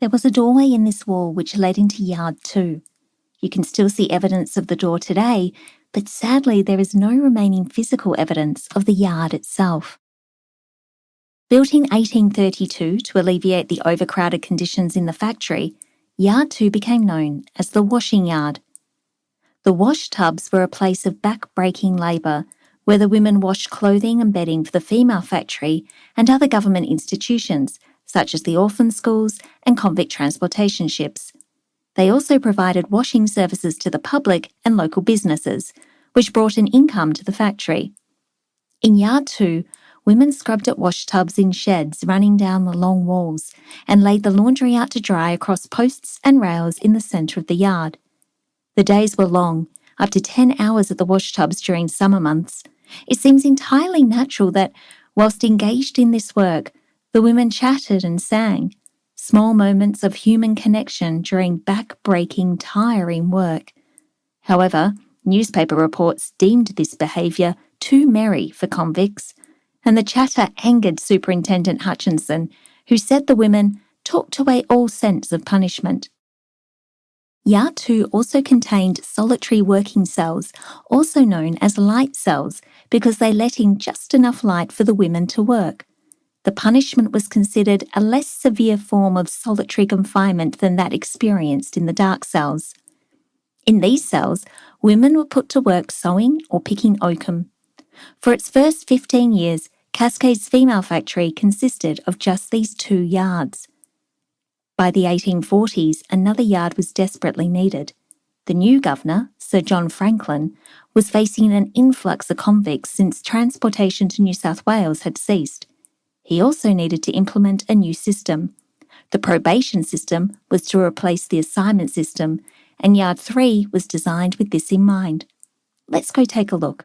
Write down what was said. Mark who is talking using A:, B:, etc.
A: There was a doorway in this wall which led into Yard 2. You can still see evidence of the door today, but sadly there is no remaining physical evidence of the yard itself. Built in 1832 to alleviate the overcrowded conditions in the factory, Yard 2 became known as the washing yard. The wash tubs were a place of back-breaking labour, where the women washed clothing and bedding for the female factory and other government institutions, such as the orphan schools and convict transportation ships. They also provided washing services to the public and local businesses, which brought an income to the factory. In Yard 2, women scrubbed at wash tubs in sheds running down the long walls and laid the laundry out to dry across posts and rails in the centre of the yard. The days were long, up to 10 hours at the wash tubs during summer months. It seems entirely natural that, whilst engaged in this work, the women chatted and sang, small moments of human connection during back-breaking, tiring work. However, newspaper reports deemed this behaviour too merry for convicts, and the chatter angered Superintendent Hutchinson, who said the women talked away all sense of punishment. Yard 2 also contained solitary working cells, also known as light cells, because they let in just enough light for the women to work. The punishment was considered a less severe form of solitary confinement than that experienced in the dark cells. In these cells, women were put to work sewing or picking oakum. For its first 15 years, Cascades Female Factory consisted of just these 2 yards. By the 1840s, another yard was desperately needed. The new governor, Sir John Franklin, was facing an influx of convicts since transportation to New South Wales had ceased. He also needed to implement a new system. The probation system was to replace the assignment system, and Yard 3 was designed with this in mind. Let's go take a look.